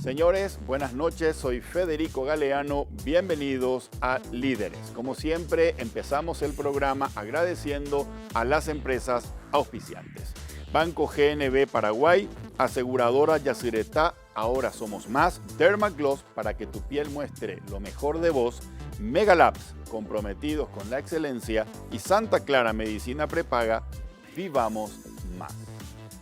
Señores, buenas noches, soy Federico Galeano, bienvenidos a Líderes. Como siempre, empezamos el programa agradeciendo a las empresas auspiciantes. Banco GNB Paraguay, Aseguradora Yacyretá, Ahora Somos Más, Dermagloss para que tu piel muestre lo mejor de vos, Megalabs, comprometidos con la excelencia, y Santa Clara Medicina Prepaga, vivamos más.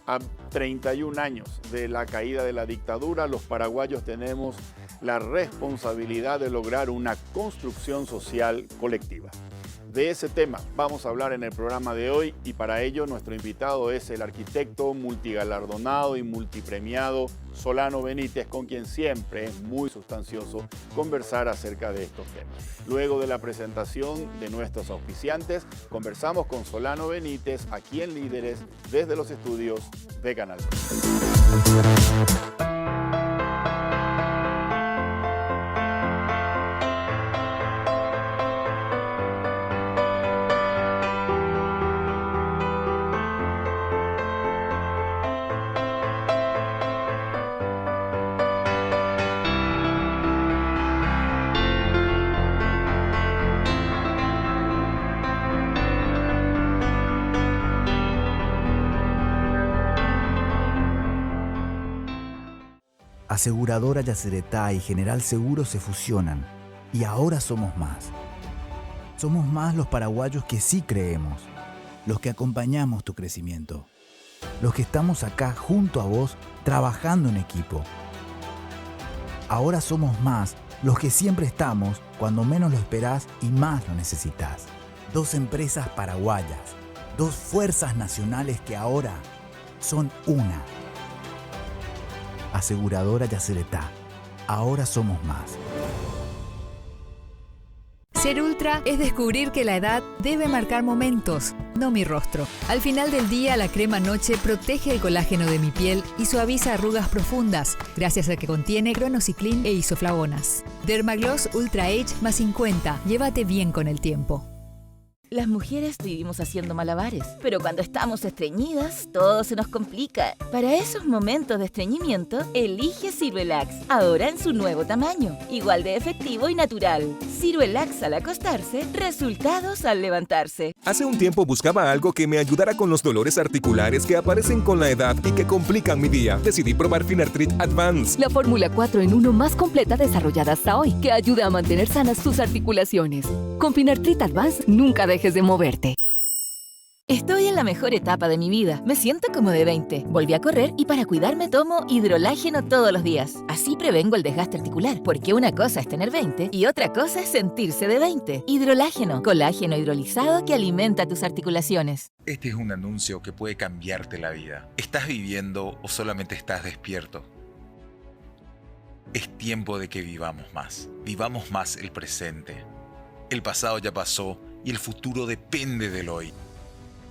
A 31 años de la caída de la dictadura, los paraguayos tenemos la responsabilidad de lograr una construcción social colectiva. De ese tema vamos a hablar en el programa de hoy y para ello nuestro invitado es el arquitecto multigalardonado y multipremiado Solano Benítez, con quien siempre es muy sustancioso conversar acerca de estos temas. Luego de la presentación de nuestros auspiciantes, conversamos con Solano Benítez aquí en Líderes desde los estudios de Canal. Aseguradora Yacyretá y General Seguro se fusionan y ahora somos más. Somos más los paraguayos que sí creemos, los que acompañamos tu crecimiento, los que estamos acá junto a vos trabajando en equipo. Ahora somos más los que siempre estamos cuando menos lo esperás y más lo necesitas. Dos empresas paraguayas, dos fuerzas nacionales que ahora son una. Aseguradora Yacyretá. Ahora somos más. Ser ultra es descubrir que la edad debe marcar momentos, no mi rostro. Al final del día, la crema noche protege el colágeno de mi piel y suaviza arrugas profundas, gracias a que contiene cronociclín e isoflavonas. Dermagloss Ultra Age más 50. Llévate bien con el tiempo. Las mujeres vivimos haciendo malabares, pero cuando estamos estreñidas, todo se nos complica. Para esos momentos de estreñimiento, elige Ciruelax, ahora en su nuevo tamaño, igual de efectivo y natural. Ciruelax al acostarse, resultados al levantarse. Hace un tiempo buscaba algo que me ayudara con los dolores articulares que aparecen con la edad y que complican mi día. Decidí probar Finartrit Advance. La fórmula 4 en 1 más completa desarrollada hasta hoy, que ayuda a mantener sanas tus articulaciones. Con Finartrit Advance, nunca dejes de moverte. Estoy en la mejor etapa de mi vida. Me siento como de 20. Volví a correr y para cuidarme tomo hidrolágeno todos los días. Así prevengo el desgaste articular, porque una cosa es tener 20 y otra cosa es sentirse de 20. Hidrolágeno, colágeno hidrolizado que alimenta tus articulaciones. Este es un anuncio que puede cambiarte la vida. ¿Estás viviendo o solamente estás despierto? Es tiempo de que vivamos más. Vivamos más el presente. El pasado ya pasó y el futuro depende del hoy.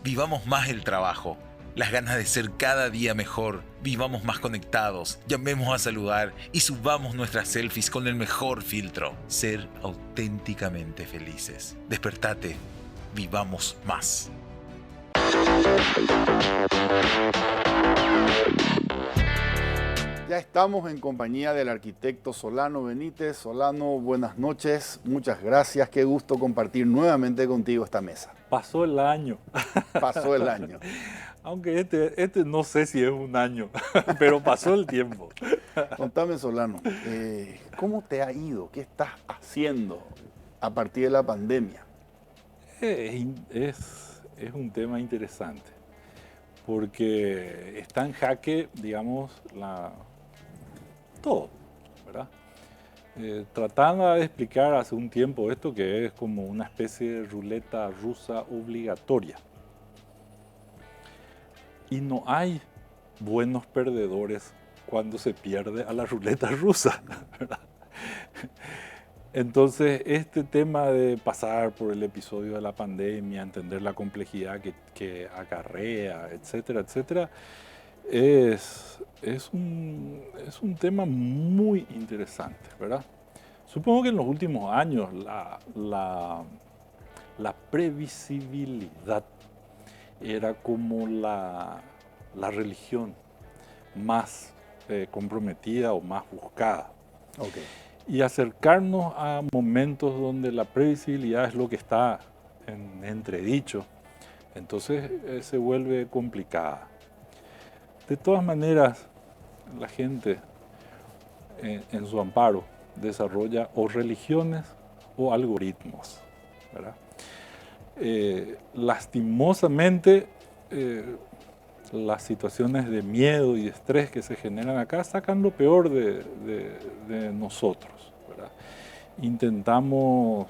Vivamos más el trabajo, las ganas de ser cada día mejor. Vivamos más conectados, llamemos a saludar y subamos nuestras selfies con el mejor filtro. Ser auténticamente felices. Despertate, vivamos más. Ya estamos en compañía del arquitecto Solano Benítez. Solano, buenas noches, muchas gracias, qué gusto compartir nuevamente contigo esta mesa. Pasó el año. Pasó el año. Aunque este no sé si es un año, pero pasó el tiempo. Contame, Solano, ¿cómo te ha ido? ¿Qué estás haciendo a partir de la pandemia? Es un tema interesante, porque está en jaque, digamos, todo, ¿verdad? Tratando de explicar hace un tiempo esto que es como una especie de ruleta rusa obligatoria. Y no hay buenos perdedores cuando se pierde a la ruleta rusa, ¿verdad? Entonces, este tema de pasar por el episodio de la pandemia, entender la complejidad que acarrea, etcétera, etcétera, es un tema muy interesante, ¿verdad? Supongo que en los últimos años la previsibilidad era como la religión más comprometida o más buscada. Okay. Y acercarnos a momentos donde la previsibilidad es lo que está en entredicho, entonces se vuelve complicada. De todas maneras, la gente en su amparo desarrolla o religiones o algoritmos, ¿verdad? Lastimosamente, las situaciones de miedo y de estrés que se generan acá sacan lo peor de nosotros, ¿verdad? Intentamos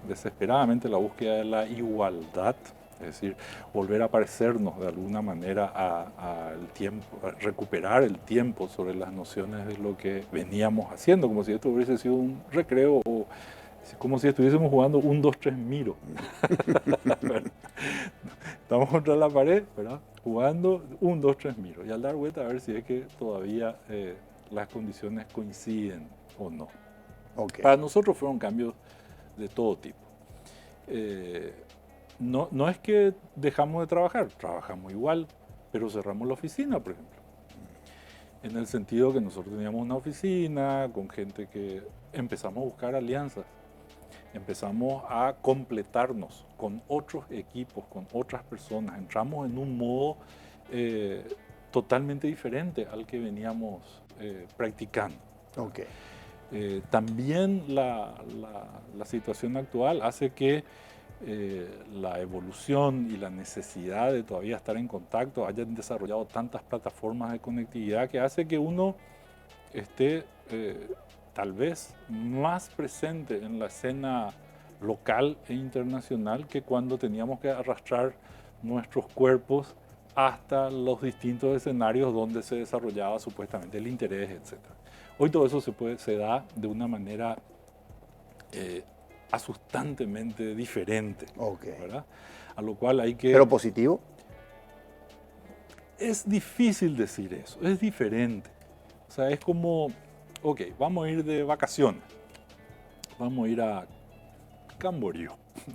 desesperadamente la búsqueda de la igualdad, es decir, volver a parecernos de alguna manera al tiempo, a recuperar el tiempo sobre las nociones de lo que veníamos haciendo, como si esto hubiese sido un recreo o como si estuviésemos jugando 1, 2, 3 miro. Estamos contra la pared, ¿verdad? Jugando 1, 2, 3 miro y al dar vuelta a ver si es que todavía las condiciones coinciden o no. Okay. Para nosotros fueron cambios de todo tipo. No es que dejamos de trabajar, trabajamos igual, pero cerramos la oficina, por ejemplo. En el sentido que nosotros teníamos una oficina con gente que empezamos a buscar alianzas, empezamos a completarnos con otros equipos, con otras personas. Entramos en un modo totalmente diferente al que veníamos practicando. Okay. También la situación actual hace que la evolución y la necesidad de todavía estar en contacto hayan desarrollado tantas plataformas de conectividad que hace que uno esté tal vez más presente en la escena local e internacional que cuando teníamos que arrastrar nuestros cuerpos hasta los distintos escenarios donde se desarrollaba supuestamente el interés, etc. Hoy todo eso se da de una manera asustantemente diferente, Okay. ¿verdad? A lo cual hay que... ¿Pero positivo? Es difícil decir eso, es diferente. O sea, es como, ok, vamos a ir de vacaciones, vamos a ir a Camboriú,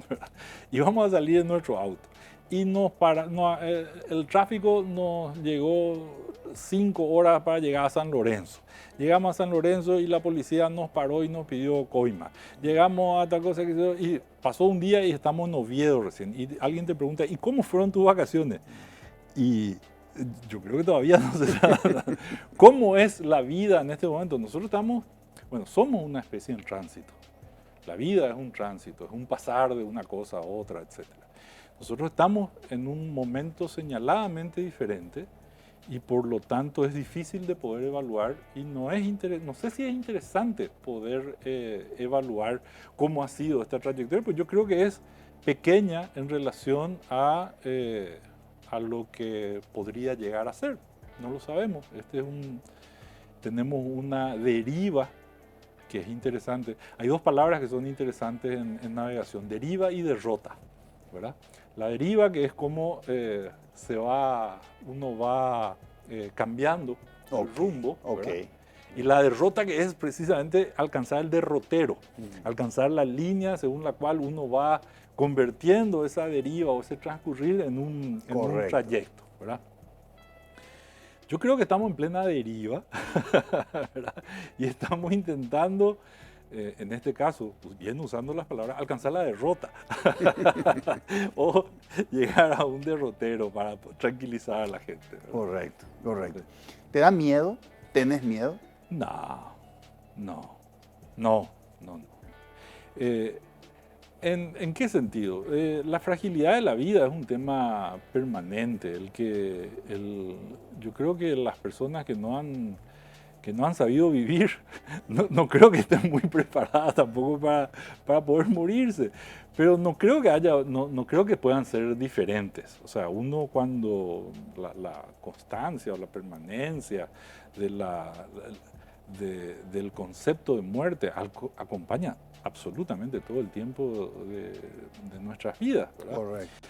¿verdad? Y vamos a salir en nuestro auto. Y el tráfico nos llegó 5 horas para llegar a San Lorenzo. Llegamos a San Lorenzo y la policía nos paró y nos pidió coima. Llegamos a tal cosa y pasó un día y estamos en Oviedo recién. Y alguien te pregunta, ¿y cómo fueron tus vacaciones? Y yo creo que todavía no se sabe. ¿Cómo es la vida en este momento? Nosotros somos una especie en tránsito. La vida es un tránsito, es un pasar de una cosa a otra, etc. Nosotros estamos en un momento señaladamente diferente y por lo tanto es difícil de poder evaluar y no sé si es interesante poder evaluar cómo ha sido esta trayectoria, pues yo creo que es pequeña en relación a lo que podría llegar a ser. No lo sabemos. Tenemos una deriva que es interesante. Hay 2 palabras que son interesantes en navegación, deriva y derrota, ¿verdad? La deriva, que es como uno va cambiando el rumbo, Okay. Y la derrota, que es precisamente alcanzar el derrotero, alcanzar la línea según la cual uno va convirtiendo esa deriva o ese transcurrir en un trayecto, ¿verdad? Yo creo que estamos en plena deriva, ¿verdad? Y estamos intentando, en este caso, pues bien usando las palabras, alcanzar la derrota o llegar a un derrotero para tranquilizar a la gente, ¿verdad? Correcto, correcto. ¿Te da miedo? ¿Tenés miedo? No. ¿En qué sentido? La fragilidad de la vida es un tema permanente. Yo creo que las personas que no han sabido vivir, no creo que estén muy preparadas tampoco para poder morirse. Pero no creo que puedan ser diferentes. O sea, uno cuando la constancia o la permanencia del concepto de muerte acompaña absolutamente todo el tiempo de nuestras vidas, ¿verdad? Correcto.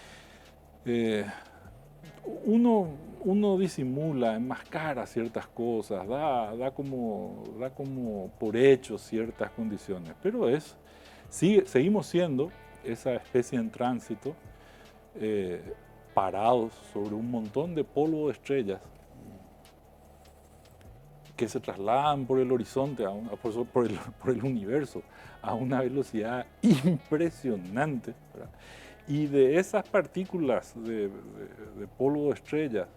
uno disimula, enmascara ciertas cosas, da como por hecho ciertas condiciones, pero seguimos siendo esa especie en tránsito, parados sobre un montón de polvo de estrellas que se trasladan por el horizonte, por el universo, a una velocidad impresionante, ¿verdad? Y de esas partículas de polvo de estrellas,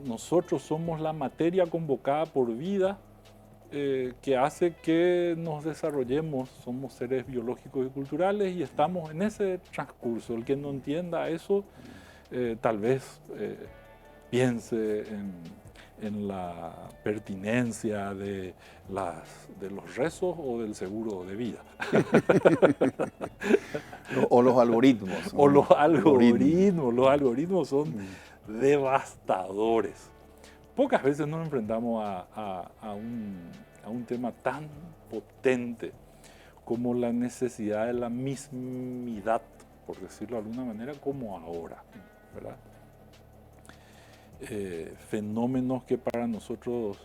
nosotros somos la materia convocada por vida que hace que nos desarrollemos, somos seres biológicos y culturales y estamos en ese transcurso. El que no entienda eso, tal vez piense en la pertinencia de los rezos o del seguro de vida. O los algoritmos. O los algoritmos son devastadores. Pocas veces nos enfrentamos a un tema tan potente como la necesidad de la mismidad, por decirlo de alguna manera, como ahora, ¿verdad? Fenómenos que para nosotros,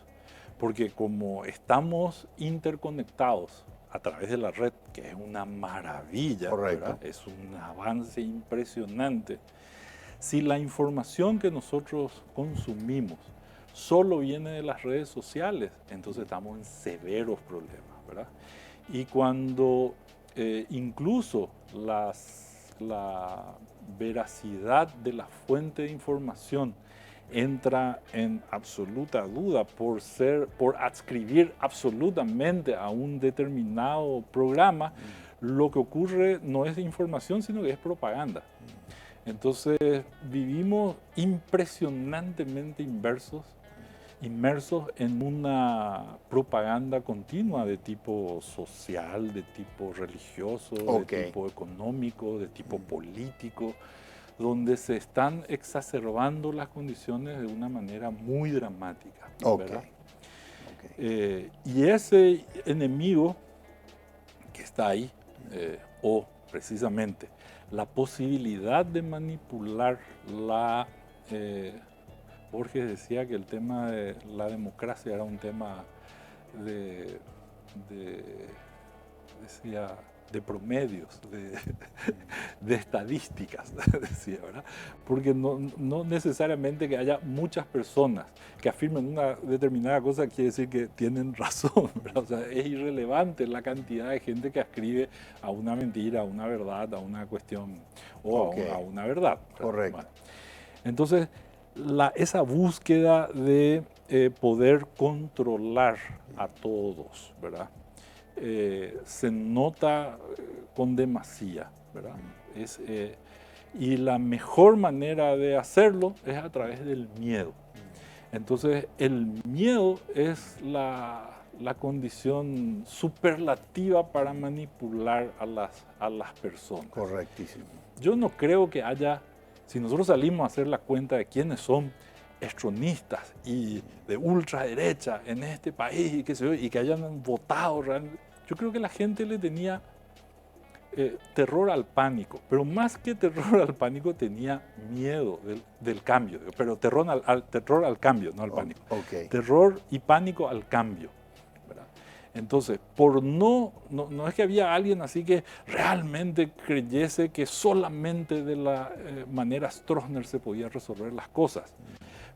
porque como estamos interconectados a través de la red, que es una maravilla, ¿verdad? Es un avance impresionante. Si la información que nosotros consumimos solo viene de las redes sociales, entonces estamos en severos problemas, ¿verdad? Y cuando incluso la veracidad de la fuente de información entra en absoluta duda por adscribir absolutamente a un determinado programa, lo que ocurre no es información, sino que es propaganda. Entonces vivimos impresionantemente inmersos en una propaganda continua de tipo social, de tipo religioso, de tipo económico, de tipo político, donde se están exacerbando las condiciones de una manera muy dramática, ¿verdad? Y ese enemigo que está ahí, o precisamente la posibilidad de manipular Borges decía que el tema de la democracia era un tema de promedios, de estadísticas, decía, ¿verdad? Porque no necesariamente que haya muchas personas que afirmen una determinada cosa quiere decir que tienen razón, ¿verdad? O sea, es irrelevante la cantidad de gente que ascribe a una mentira, a una verdad, a una cuestión o a una verdad. Correcto. Bueno, entonces, esa búsqueda de poder controlar a todos, ¿verdad? Se nota con demasía, ¿verdad? Y la mejor manera de hacerlo es a través del miedo. Entonces, el miedo es la condición superlativa para manipular a las personas. Correctísimo. Yo no creo que haya, si nosotros salimos a hacer la cuenta de quiénes son extremistas y de ultraderecha en este país y que hayan votado realmente, yo creo que la gente le tenía terror al pánico, pero más que terror al pánico tenía miedo del cambio, pero terror al cambio, no al pánico. Terror y pánico al cambio, ¿verdad? Entonces, no es que había alguien así que realmente creyese que solamente de la manera Stroessner se podía resolver las cosas,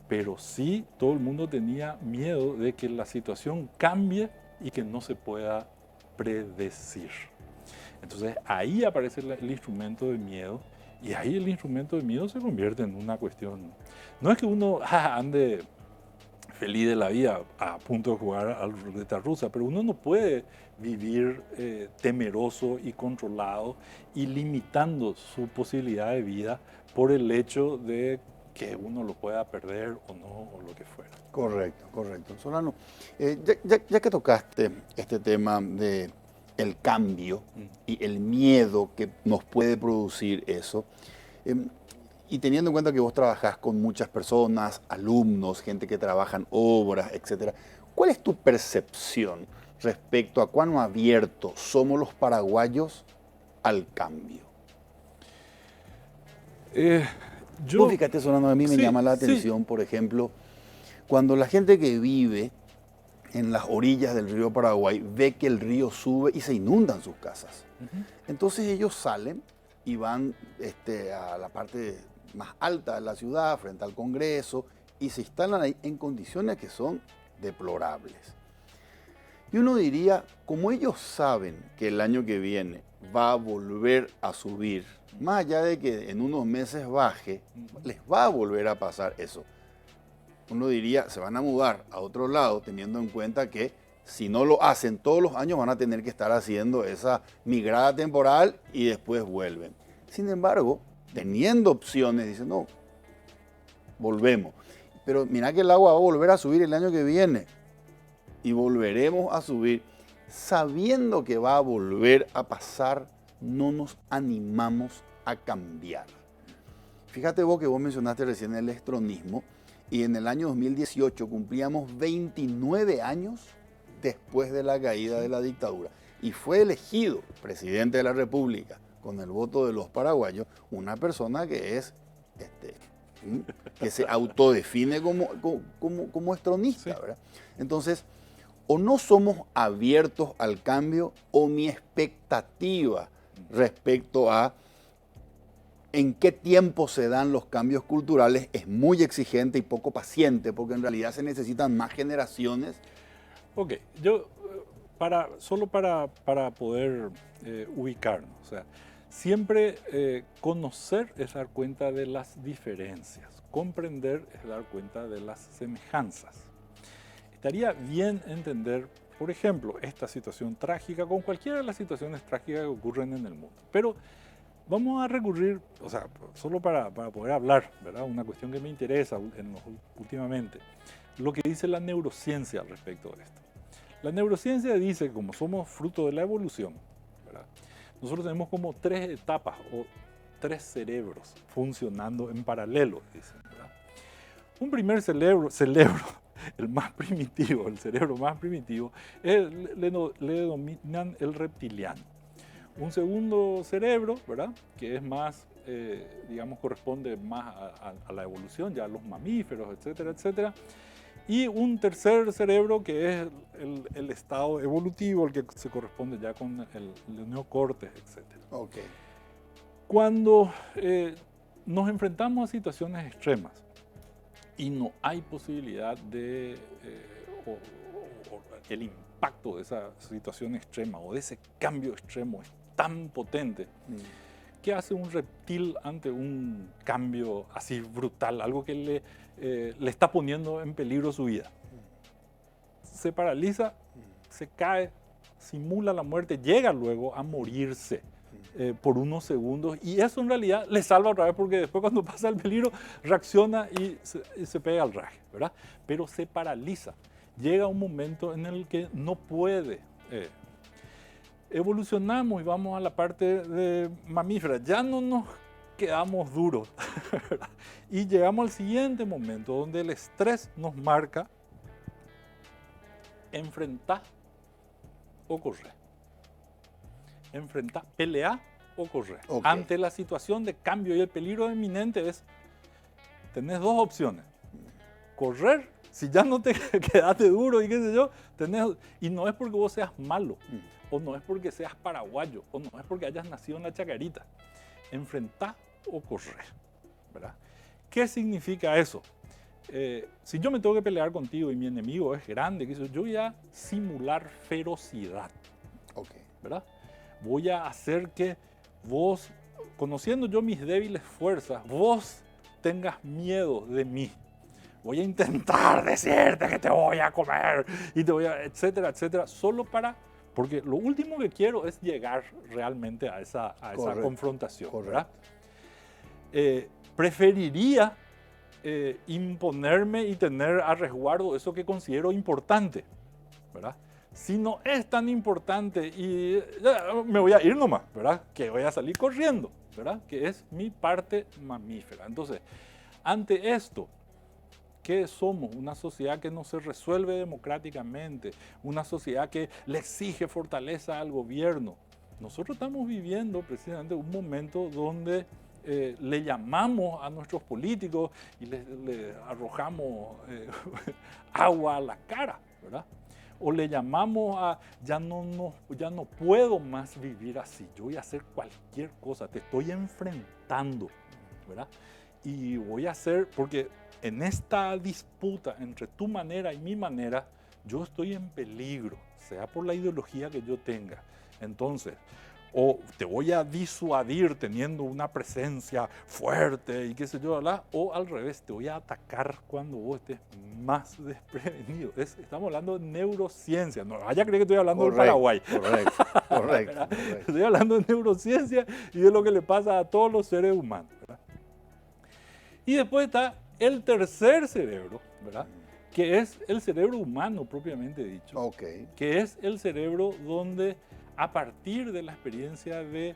pero sí todo el mundo tenía miedo de que la situación cambie y que no se pueda predecir. Entonces ahí aparece el instrumento de miedo y ahí el instrumento de miedo se convierte en una cuestión. No es que uno ande feliz de la vida a punto de jugar a la ruleta rusa, pero uno no puede vivir temeroso y controlado y limitando su posibilidad de vida por el hecho de que uno lo pueda perder o no, o lo que fuera. Correcto. Solano, ya que tocaste este tema de el cambio y el miedo que nos puede producir eso, y teniendo en cuenta que vos trabajás con muchas personas, alumnos, gente que trabaja en obras, etc., ¿cuál es tu percepción respecto a cuán abiertos somos los paraguayos al cambio? Yo, fíjate, Solano, a mí me sí, llama la sí. atención, por ejemplo, cuando la gente que vive en las orillas del río Paraguay ve que el río sube y se inundan sus casas. Entonces ellos salen y van a la parte más alta de la ciudad, frente al Congreso, y se instalan ahí en condiciones que son deplorables. Y uno diría, como ellos saben que el año que viene va a volver a subir, más allá de que en unos meses baje, les va a volver a pasar eso. Uno diría, se van a mudar a otro lado, teniendo en cuenta que si no lo hacen todos los años van a tener que estar haciendo esa migrada temporal y después vuelven. Sin embargo, teniendo opciones, dicen, no, volvemos. Pero mira que el agua va a volver a subir el año que viene y volveremos a subir. Sabiendo que va a volver a pasar, no nos animamos a cambiar. Fíjate vos que vos mencionaste recién el estronismo y en el año 2018 cumplíamos 29 años después de la caída de la dictadura. Y fue elegido presidente de la República con el voto de los paraguayos una persona que es que se autodefine como estronista, ¿verdad? Entonces, o no somos abiertos al cambio o mi expectativa respecto a en qué tiempo se dan los cambios culturales es muy exigente y poco paciente, porque en realidad se necesitan más generaciones. Ok, yo, solo para poder ubicarnos, o sea, siempre conocer es dar cuenta de las diferencias, comprender es dar cuenta de las semejanzas. Estaría bien entender, por ejemplo, esta situación trágica con cualquiera de las situaciones trágicas que ocurren en el mundo. Pero vamos a recurrir, o sea, solo para poder hablar, ¿verdad? Una cuestión que me interesa últimamente, lo que dice la neurociencia al respecto de esto. La neurociencia dice que como somos fruto de la evolución, ¿verdad? Nosotros tenemos como 3 etapas o 3 cerebros funcionando en paralelo, dicen, ¿verdad? Un primer cerebro, el más primitivo, el cerebro más primitivo, le denominan el reptiliano. Un segundo cerebro, ¿verdad? Que es más, digamos, corresponde más a la evolución, ya a los mamíferos, etcétera, etcétera. Y un tercer cerebro que es el estado evolutivo, el que se corresponde ya con el neocortes, etcétera. Okay. Cuando nos enfrentamos a situaciones extremas y no hay posibilidad de, o el impacto de esa situación extrema o de ese cambio extremo es tan potente, ¿qué hace un reptil ante un cambio así brutal, algo que le está poniendo en peligro su vida? Se paraliza, se cae, simula la muerte, llega luego a morirse por unos segundos y eso en realidad le salva otra vez porque después cuando pasa el peligro reacciona y se pega al raje, ¿verdad? Pero se paraliza, llega un momento en el que no puede. Evolucionamos y vamos a la parte de mamífera, ya no nos quedamos duros y llegamos al siguiente momento donde el estrés nos marca enfrentar o correr. Enfrentar, pelear o correr. Okay. Ante la situación de cambio y el peligro inminente tenés 2 opciones. Correr, si ya no te quedaste duro y qué sé yo, y no es porque vos seas malo, o no es porque seas paraguayo, o no es porque hayas nacido en la Chacarita. Enfrentar o correr, ¿verdad? ¿Qué significa eso? Si yo me tengo que pelear contigo y mi enemigo es grande, yo voy a simular ferocidad, Okay. ¿verdad? Voy a hacer que vos, conociendo yo mis débiles fuerzas, vos tengas miedo de mí. Voy a intentar decirte que te voy a comer, y te voy a, etcétera, etcétera, porque lo último que quiero es llegar realmente a esa confrontación, ¿verdad? Preferiría imponerme y tener a resguardo eso que considero importante, ¿verdad? Si no es tan importante y me voy a ir nomás, ¿verdad? Que voy a salir corriendo, ¿verdad? Que es mi parte mamífera. Entonces, ante esto, ¿qué somos? Una sociedad que no se resuelve democráticamente, una sociedad que le exige fortaleza al gobierno. Nosotros estamos viviendo precisamente un momento donde le llamamos a nuestros políticos y le arrojamos agua a la cara, ¿verdad? O le llamamos a, ya no puedo más vivir así, yo voy a hacer cualquier cosa, te estoy enfrentando, ¿verdad? Y voy a hacer, porque en esta disputa entre tu manera y mi manera, yo estoy en peligro, sea por la ideología que yo tenga. Entonces, o te voy a disuadir teniendo una presencia fuerte y qué sé yo, ¿verdad? O al revés, te voy a atacar cuando vos estés más desprevenido. Estamos hablando de neurociencia, no vaya a creer que estoy hablando del Paraguay. Correcto. Estoy hablando de neurociencia y de lo que le pasa a todos los seres humanos, ¿verdad? Y después está el tercer cerebro, ¿verdad? Que es el cerebro humano propiamente dicho, que es el cerebro donde a partir de la experiencia de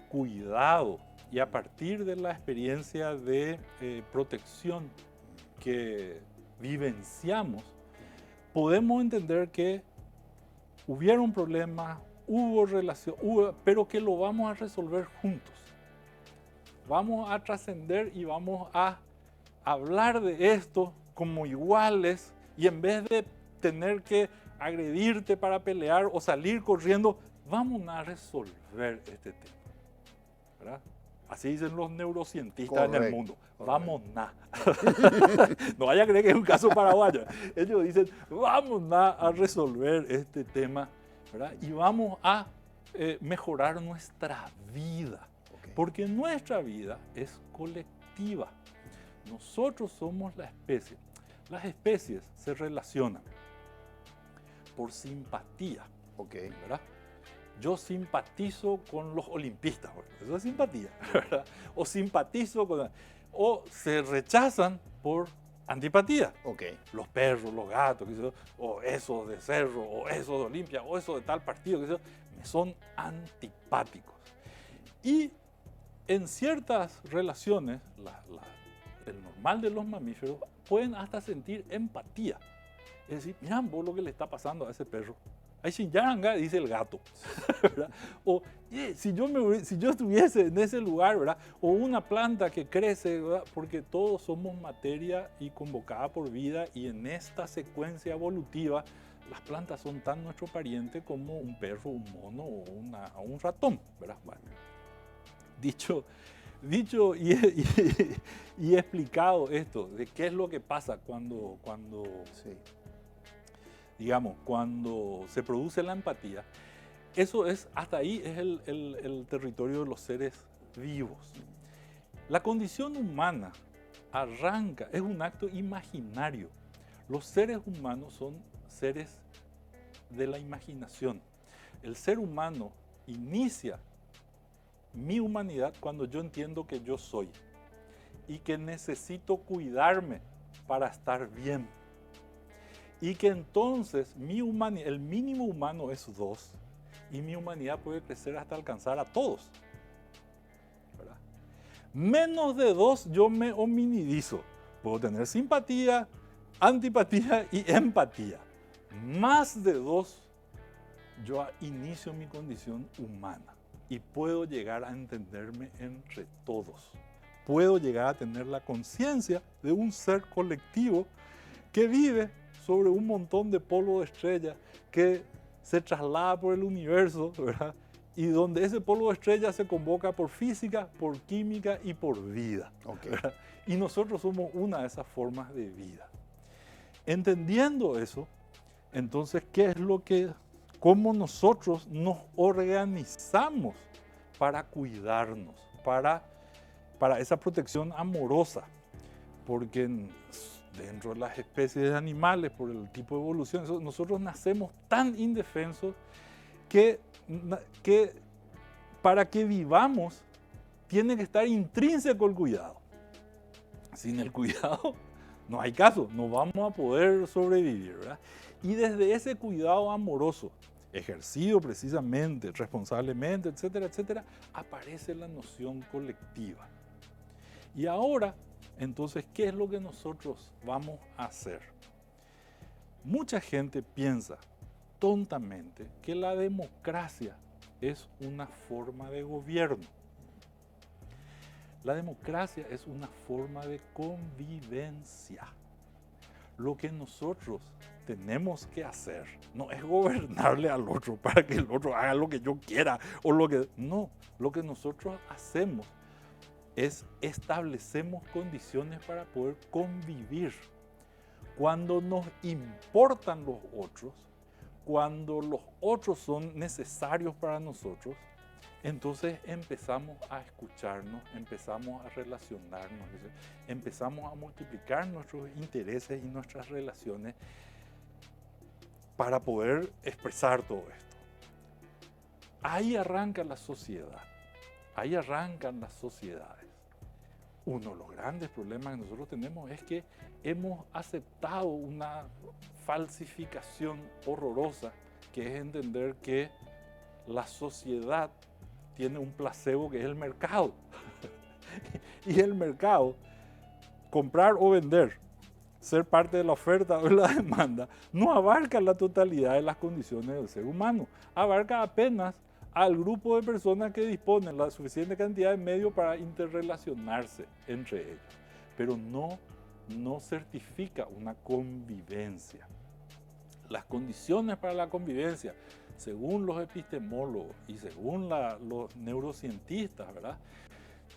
cuidado y a partir de la experiencia de protección que vivenciamos, podemos entender que hubieron problemas, hubo relación, pero que lo vamos a resolver juntos. Vamos a trascender y vamos a hablar de esto como iguales y en vez de tener que agredirte para pelear o salir corriendo, vamos a resolver este tema, ¿verdad? Así dicen los neurocientistas en el mundo. Vamos a. No vaya a creer que es un caso paraguayo. Ellos dicen, vamos a resolver este tema, ¿verdad? Y vamos a mejorar nuestra vida. Porque nuestra vida es colectiva. Nosotros somos la especie. Las especies se relacionan por simpatía, ¿verdad? Yo simpatizo con los olimpistas, eso es simpatía, ¿verdad? O simpatizo con... O se rechazan por antipatía. Los perros, los gatos, o esos de Cerro, o esos de Olimpia, o esos de tal partido, me son antipáticos. Y en ciertas relaciones, el normal de los mamíferos, pueden hasta sentir empatía. Es decir, mirá vos lo que le está pasando a ese perro. Ay, Shinyaranga, dice el gato. ¿Verdad? O si yo estuviese en ese lugar, ¿verdad? O una planta que crece, ¿verdad? Porque todos somos materia y convocada por vida, y en esta secuencia evolutiva las plantas son tan nuestro pariente como un perro, un mono o un ratón, ¿verdad? Bueno, dicho y explicado esto de qué es lo que pasa cuando se produce la empatía, eso es, hasta ahí es el territorio de los seres vivos. La condición humana arranca, es un acto imaginario. Los seres humanos son seres de la imaginación. El ser humano inicia mi humanidad cuando yo entiendo que yo soy y que necesito cuidarme para estar bien. Y que entonces el mínimo humano es 2 y mi humanidad puede crecer hasta alcanzar a todos, ¿verdad? Menos de 2 yo me hominidizo. Puedo tener simpatía, antipatía y empatía. Más de 2 yo inicio mi condición humana y puedo llegar a entenderme entre todos. Puedo llegar a tener la conciencia de un ser colectivo que vive sobre un montón de polvo de estrellas que se traslada por el universo, ¿verdad? Y donde ese polvo de estrellas se convoca por física, por química y por vida. ¿Verdad? Y nosotros somos una de esas formas de vida. Entendiendo eso, entonces, cómo nosotros nos organizamos para cuidarnos, para esa protección amorosa? Porque dentro de las especies de animales, por el tipo de evolución, nosotros nacemos tan indefensos que para que vivamos tiene que estar intrínseco el cuidado. Sin el cuidado no hay caso, no vamos a poder sobrevivir, ¿verdad? Y desde ese cuidado amoroso, ejercido precisamente, responsablemente, etcétera, etcétera, aparece la noción colectiva. Y ahora, entonces, ¿qué es lo que nosotros vamos a hacer? Mucha gente piensa tontamente que la democracia es una forma de gobierno. La democracia es una forma de convivencia. Lo que nosotros tenemos que hacer no es gobernarle al otro para que el otro haga lo que yo quiera o lo que... No, lo que nosotros hacemos es establecemos condiciones para poder convivir. Cuando nos importan los otros, cuando los otros son necesarios para nosotros, entonces empezamos a escucharnos, empezamos a relacionarnos, empezamos a multiplicar nuestros intereses y nuestras relaciones para poder expresar todo esto. Ahí arranca la sociedad, ahí arrancan las sociedades. Uno de los grandes problemas que nosotros tenemos es que hemos aceptado una falsificación horrorosa, que es entender que la sociedad tiene un placebo que es el mercado. Y el mercado, comprar o vender, ser parte de la oferta o de la demanda, no abarca la totalidad de las condiciones del ser humano. Abarca apenas al grupo de personas que disponen la suficiente cantidad de medios para interrelacionarse entre ellos. Pero no certifica una convivencia. Las condiciones para la convivencia, según los epistemólogos y según los neurocientistas, ¿verdad?,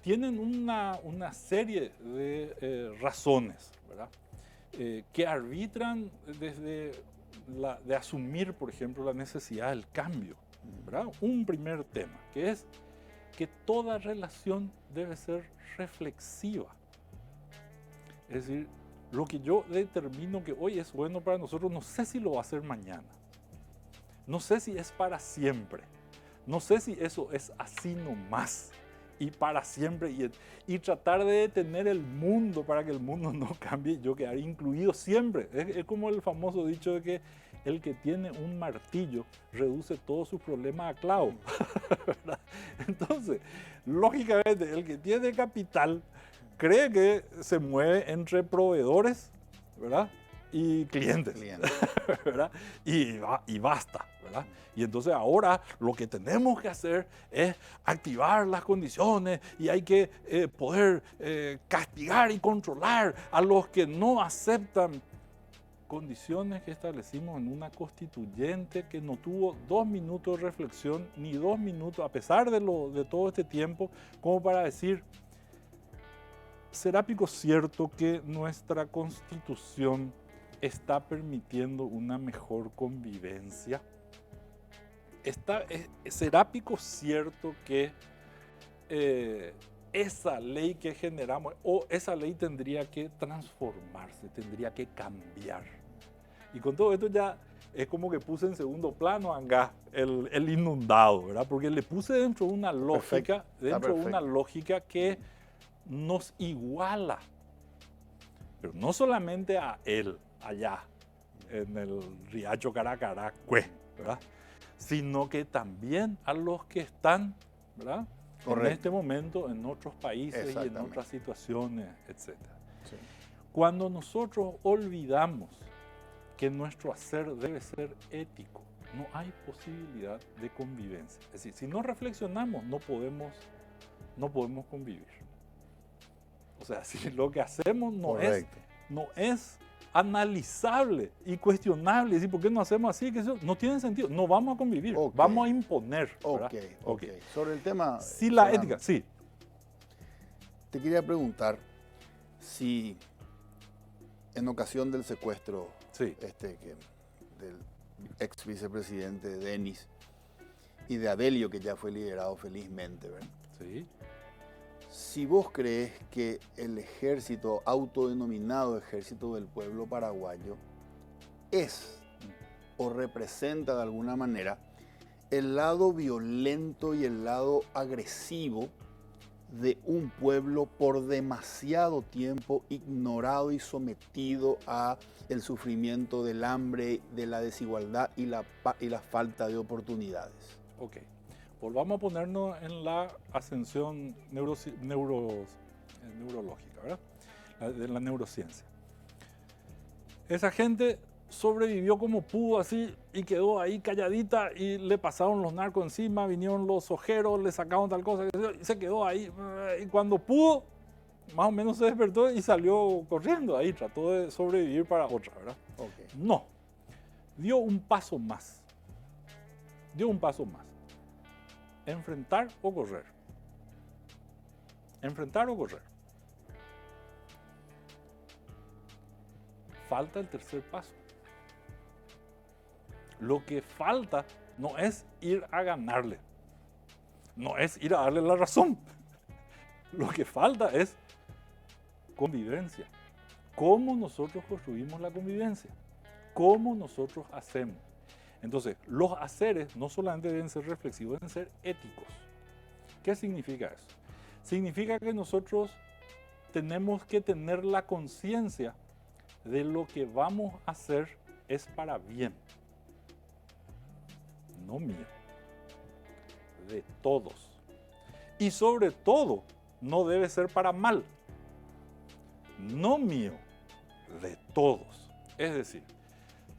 tienen una serie de razones, ¿verdad?, que arbitran desde de asumir, por ejemplo, la necesidad del cambio, ¿verdad? Un primer tema, que es que toda relación debe ser reflexiva. Es decir, lo que yo determino que hoy es bueno para nosotros, no sé si lo va a hacer mañana. No sé si es para siempre. No sé si eso es así nomás y para siempre. Y tratar de detener el mundo para que el mundo no cambie, yo quedar incluido siempre. Es como el famoso dicho de que el que tiene un martillo reduce todos sus problemas a clavo. Entonces, lógicamente, el que tiene capital cree que se mueve entre proveedores, ¿verdad?, y clientes, ¿verdad?, y basta, ¿verdad? Y entonces ahora lo que tenemos que hacer es activar las condiciones y hay que poder castigar y controlar a los que no aceptan condiciones que establecimos en una constituyente que no tuvo 2 minutos de reflexión, ni 2 minutos, a pesar de todo este tiempo, como para decir, ¿será pico cierto que nuestra Constitución está permitiendo una mejor convivencia? ¿Será pico cierto que esa ley que generamos, o esa ley tendría que transformarse, tendría que cambiar? Y con todo esto ya es como que puse en segundo plano Angá, el inundado, ¿verdad? Porque le puse dentro de una lógica, que nos iguala, pero no solamente a él, allá, en el Riacho Caracaracue, ¿verdad?, sino que también a los que están, ¿verdad?, en este momento en otros países y en otras situaciones, etc. Sí. Cuando nosotros olvidamos que nuestro hacer debe ser ético, no hay posibilidad de convivencia. Es decir, si no reflexionamos, no podemos convivir. O sea, si lo que hacemos no es analizable y cuestionable, es decir, ¿por qué no hacemos así? Que eso no tiene sentido. No vamos a convivir, vamos a imponer. Ok. Sobre el tema... Sí, la ética, sí. Te quería preguntar si en ocasión del secuestro del ex vicepresidente Denis y de Adelio, que ya fue liberado felizmente, ¿verdad? Sí. Si vos crees que el ejército, autodenominado Ejército del Pueblo Paraguayo, es o representa de alguna manera el lado violento y el lado agresivo de un pueblo por demasiado tiempo ignorado y sometido a el sufrimiento del hambre, de la desigualdad y la falta de oportunidades. Ok. Volvamos a ponernos en la ascensión neurológica, ¿verdad?, de la neurociencia. Esa gente sobrevivió como pudo así y quedó ahí calladita y le pasaron los narcos encima, vinieron los ojeros, le sacaron tal cosa y se quedó ahí. Y cuando pudo, más o menos se despertó y salió corriendo ahí, trató de sobrevivir para otra, ¿verdad? Okay. No, dio un paso más. Dio un paso más. Enfrentar o correr. Enfrentar o correr. Falta el tercer paso. Lo que falta no es ir a ganarle, no es ir a darle la razón. Lo que falta es convivencia. ¿Cómo nosotros construimos la convivencia? ¿Cómo nosotros hacemos? Entonces, los haceres no solamente deben ser reflexivos, deben ser éticos. ¿Qué significa eso? Significa que nosotros tenemos que tener la conciencia de lo que vamos a hacer es para bien. No mío, de todos. Y sobre todo, no debe ser para mal. No mío, de todos. Es decir,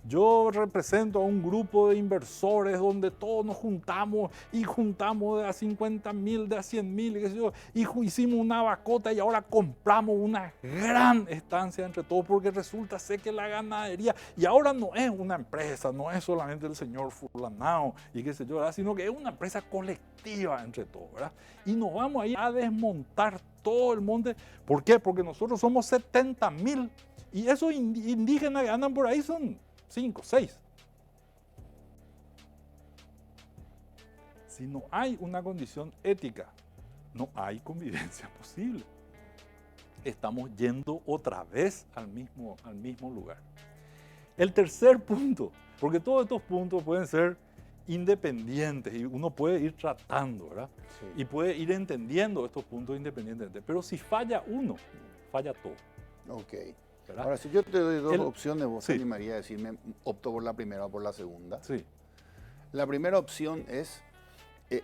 yo represento a un grupo de inversores donde todos nos juntamos y juntamos de a 50.000, de a 100.000, y hicimos una vacota y ahora compramos una gran estancia entre todos porque resulta ser que la ganadería, y ahora no es una empresa, no es solamente el señor fulanao y qué sé yo, ¿verdad? Sino que es una empresa colectiva entre todos, ¿verdad? Y nos vamos a ir a desmontar todo el monte. ¿Por qué? Porque nosotros somos 70.000 y esos indígenas que andan por ahí son 5, 6. Si no hay una condición ética, no hay convivencia posible. Estamos yendo otra vez al mismo lugar. El tercer punto, porque todos estos puntos pueden ser independientes y uno puede ir tratando, ¿verdad? Sí. Y puede ir entendiendo estos puntos independientemente. Pero si falla uno, falla todo. Ok. ¿Verdad? Ahora, si yo te doy dos opciones, vos te animarías a decirme, opto por la primera o por la segunda. Sí. La primera opción es,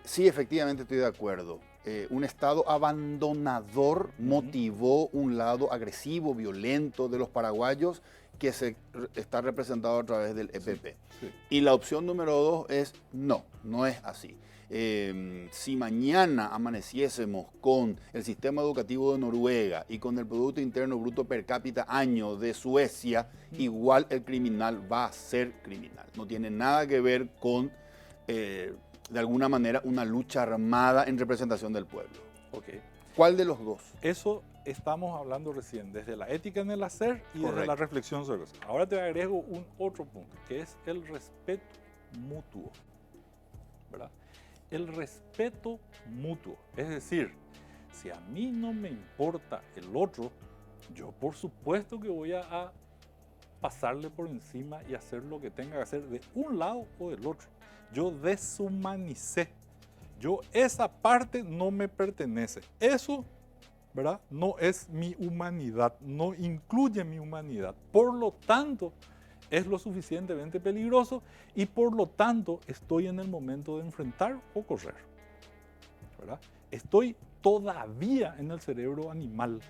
sí, efectivamente estoy de acuerdo. Un Estado abandonador motivó un lado agresivo, violento de los paraguayos que se está representado a través del EPP. Sí, sí. Y la opción número 2 es, no es así. Si mañana amaneciésemos con el sistema educativo de Noruega y con el Producto Interno Bruto per cápita año de Suecia, igual el criminal va a ser criminal. No tiene nada que ver con, de alguna manera, una lucha armada en representación del pueblo. Okay. ¿Cuál de los dos? Eso estamos hablando recién, desde la ética en el hacer y desde la reflexión sobre eso. Ahora te agrego un otro punto, que es el respeto mutuo, ¿verdad? El respeto mutuo, es decir, si a mí no me importa el otro, yo por supuesto que voy a pasarle por encima y hacer lo que tenga que hacer de un lado o del otro. Yo deshumanicé, esa parte no me pertenece, eso, ¿verdad? No es mi humanidad, no incluye mi humanidad, por lo tanto, es lo suficientemente peligroso y por lo tanto estoy en el momento de enfrentar o correr, ¿verdad? Estoy todavía en el cerebro animal.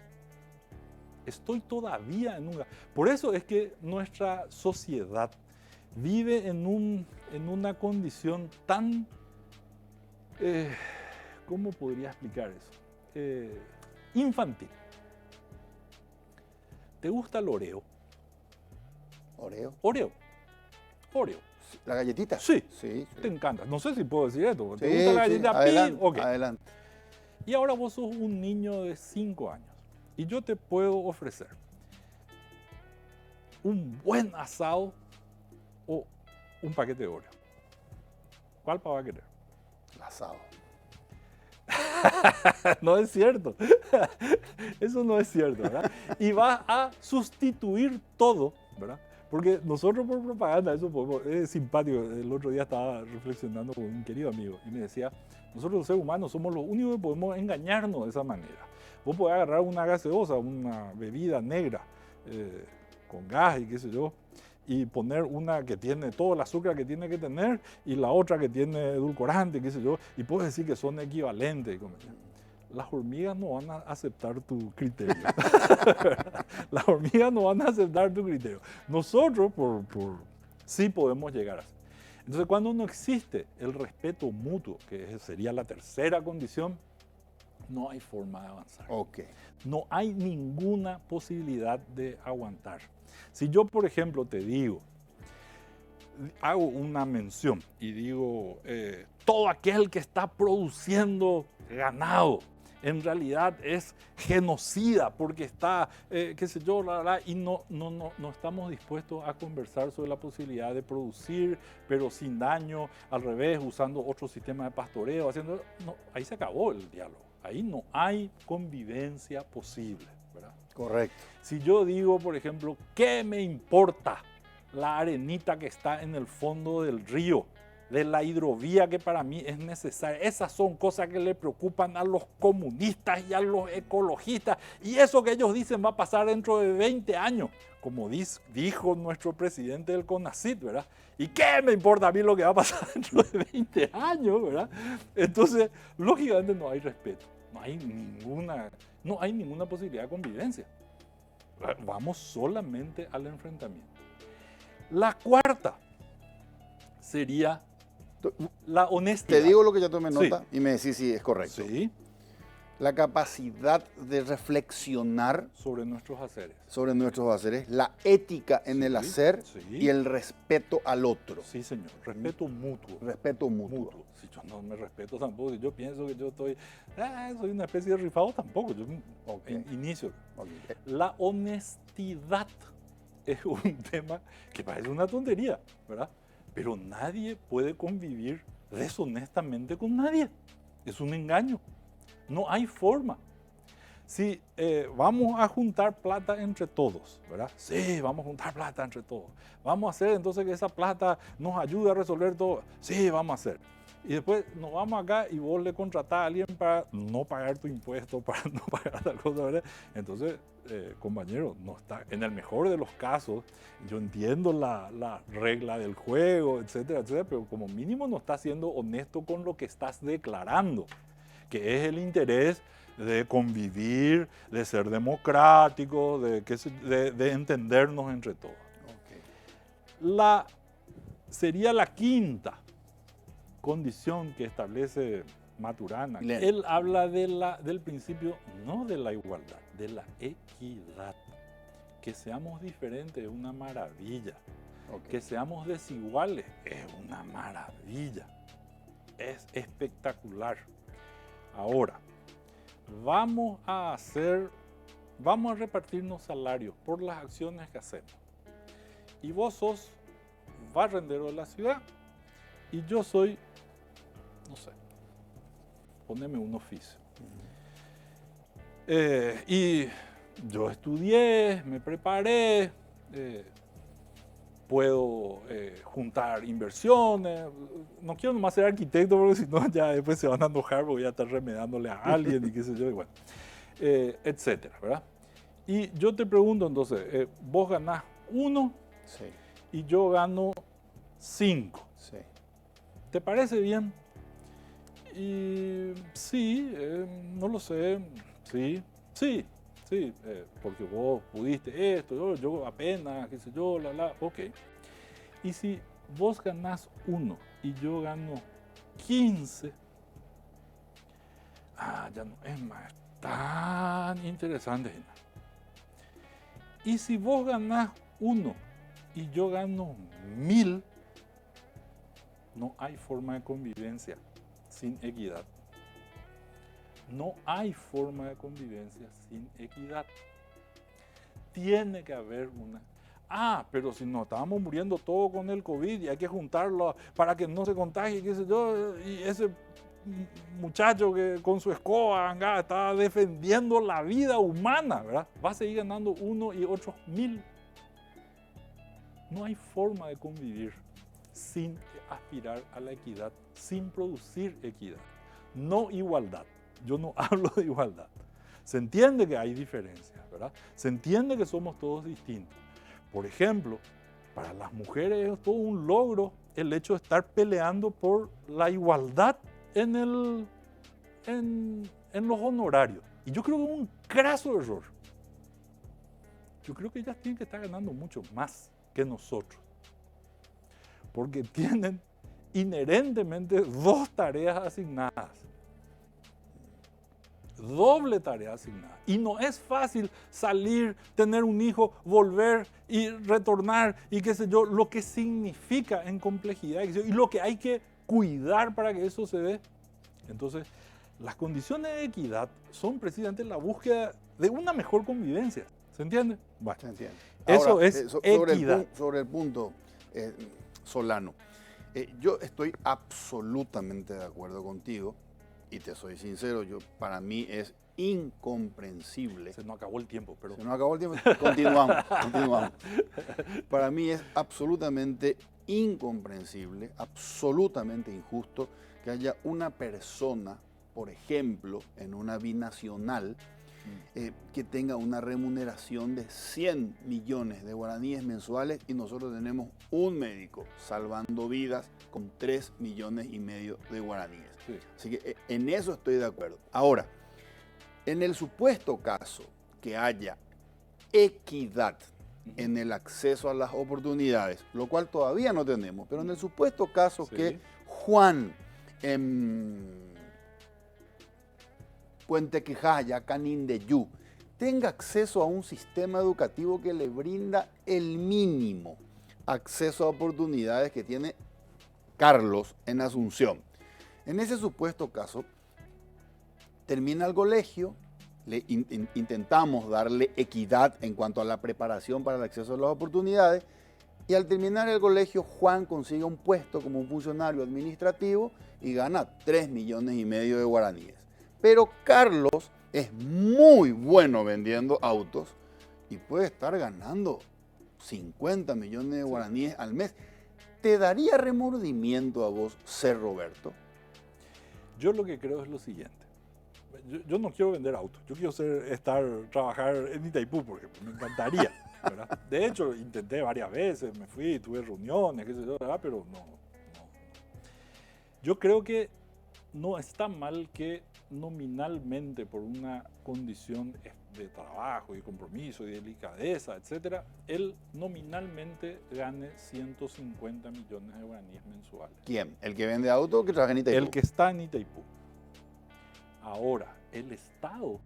Estoy todavía en un... Por eso es que nuestra sociedad vive en una condición tan... ¿cómo podría explicar eso? Infantil. ¿Te gusta el Oreo? ¿Oreo? Oreo. ¿La galletita? Sí. Sí. Te encanta. No sé si puedo decir esto. Sí, ¿Te gusta la galletita? Adelante, Okay. adelante. Y ahora vos sos un niño de 5 años y yo te puedo ofrecer un buen asado o un paquete de Oreo. ¿Cuál vas a querer? El asado. No es cierto. Eso no es cierto, ¿verdad? Y vas a sustituir todo, ¿verdad? Porque nosotros por propaganda, eso podemos, es simpático. El otro día estaba reflexionando con un querido amigo y me decía, nosotros los seres humanos somos los únicos que podemos engañarnos de esa manera. Vos podés agarrar una gaseosa, una bebida negra con gas y qué sé yo, y poner una que tiene todo el azúcar que tiene que tener y la otra que tiene edulcorante, qué sé yo, y puedes decir que son equivalentes. las hormigas no van a aceptar tu criterio. Las hormigas no van a aceptar tu criterio. Nosotros sí podemos llegar a eso. Entonces, cuando no existe el respeto mutuo, que sería la tercera condición, no hay forma de avanzar. Ok. No hay ninguna posibilidad de aguantar. Si yo, por ejemplo, te digo, hago una mención y digo, todo aquel que está produciendo ganado, en realidad es genocida porque está, qué sé yo, y no estamos dispuestos a conversar sobre la posibilidad de producir, pero sin daño, al revés, usando otro sistema de pastoreo, ahí se acabó el diálogo. Ahí no hay convivencia posible, ¿verdad? Correcto. Si yo digo, por ejemplo, ¿qué me importa la arenita que está en el fondo del río, de la hidrovía que para mí es necesaria? Esas son cosas que le preocupan a los comunistas y a los ecologistas. Y eso que ellos dicen va a pasar dentro de 20 años, como dijo nuestro presidente del CONACYT, ¿verdad? ¿Y qué me importa a mí lo que va a pasar dentro de 20 años, ¿verdad? Entonces, lógicamente no hay respeto, no hay ninguna posibilidad de convivencia. Vamos solamente al enfrentamiento. La cuarta sería la honestidad. Te digo lo que ya tomé nota y me decís si es correcto. Sí. La capacidad de reflexionar sobre nuestros haceres. La ética en el hacer y el respeto al otro. Sí, señor. Respeto mutuo. Respeto mutuo. Si yo no me respeto tampoco, si yo pienso que yo soy una especie de rifado, tampoco. Yo inicio. Okay. La honestidad es un tema que parece una tontería, ¿verdad? Pero nadie puede convivir deshonestamente con nadie. Es un engaño. No hay forma. Si vamos a juntar plata entre todos, ¿verdad? Sí, vamos a juntar plata entre todos. Vamos a hacer entonces que esa plata nos ayude a resolver todo. Sí, vamos a hacer. Y después nos vamos acá y vos le contratás a alguien para no pagar tu impuesto, para no pagar tal cosa, ¿verdad? Entonces, compañero, no está, en el mejor de los casos, yo entiendo la regla del juego, etcétera, etcétera, pero como mínimo no estás siendo honesto con lo que estás declarando, que es el interés de convivir, de ser democrático, de entendernos entre todos. Okay. Sería la quinta condición que establece Maturana. Él habla del principio, no de la igualdad, de la equidad. Que seamos diferentes es una maravilla. Okay. Que seamos desiguales es una maravilla. Es espectacular. Ahora, vamos a repartirnos salarios por las acciones que hacemos. Y vos sos barrendero de la ciudad y yo soy, no sé, poneme un oficio. Y yo estudié, me preparé, puedo juntar inversiones. No quiero nomás ser arquitecto porque si no ya después se van a enojar porque voy a estar remedándole a alguien y qué sé yo, y bueno, etcétera, ¿verdad? Y yo te pregunto entonces, vos ganás 1 y yo gano 5. Sí. ¿Te parece bien? Y sí, no lo sé, sí, porque vos pudiste esto, yo apenas, qué sé yo, ok. Y si vos ganás 1 y yo gano 15, ya no es más tan interesante. Y si vos ganás 1 y yo gano 1000, no hay forma de convivencia sin equidad. No hay forma de convivencia sin equidad. Tiene que haber una. Pero si nos estábamos muriendo todos con el COVID y hay que juntarlo para que no se contagie, qué sé yo, y ese muchacho que con su escoba está defendiendo la vida humana, ¿verdad? Va a seguir ganando 1 y otros 1000. No hay forma de convivir sin aspirar a la equidad, sin producir equidad. No igualdad. Yo no hablo de igualdad. Se entiende que hay diferencias, ¿verdad? Se entiende que somos todos distintos. Por ejemplo, para las mujeres es todo un logro el hecho de estar peleando por la igualdad en en los honorarios. Y yo creo que es un craso error. Yo creo que ellas tienen que estar ganando mucho más que nosotros. Porque tienen inherentemente 2 tareas asignadas. Doble tarea asignada. Y no es fácil salir, tener un hijo, volver y retornar y qué sé yo, lo que significa en complejidad y lo que hay que cuidar para que eso se dé. Entonces, las condiciones de equidad son precisamente la búsqueda de una mejor convivencia. ¿Se entiende? Bueno, Se entiende. eso Ahora, es equidad. Sobre el punto, Solano, yo estoy absolutamente de acuerdo contigo y te soy sincero, para mí es incomprensible. Se nos acabó el tiempo, pero... Se nos acabó el tiempo, continuamos. Para mí es absolutamente incomprensible, absolutamente injusto que haya una persona, por ejemplo, en una binacional, que tenga una remuneración de 100 millones de guaraníes mensuales y nosotros tenemos un médico salvando vidas con 3 millones y medio de guaraníes. Sí. Así que en eso estoy de acuerdo. Ahora, en el supuesto caso que haya equidad en el acceso a las oportunidades, lo cual todavía no tenemos, pero en el supuesto caso que Juan Puente Quijaya, Canindeyú, tenga acceso a un sistema educativo que le brinda el mínimo acceso a oportunidades que tiene Carlos en Asunción. En ese supuesto caso, termina el colegio, intentamos darle equidad en cuanto a la preparación para el acceso a las oportunidades y al terminar el colegio, Juan consigue un puesto como un funcionario administrativo y gana 3 millones y medio de guaraníes. Pero Carlos es muy bueno vendiendo autos y puede estar ganando 50 millones de guaraníes al mes. ¿Te daría remordimiento a vos ser Roberto? Yo lo que creo es lo siguiente. Yo no quiero vender autos. Yo quiero trabajar en Itaipú, por ejemplo. Me encantaría, ¿verdad? De hecho, intenté varias veces, me fui, tuve reuniones, qué sé yo, ¿verdad? Pero no. Yo creo que no está mal que nominalmente por una condición de trabajo y compromiso y delicadeza, etcétera, él nominalmente gane 150 millones de guaraníes mensuales. ¿Quién? ¿El que vende auto o que trabaja en Itaipú? El que está en Itaipú. Ahora, el Estado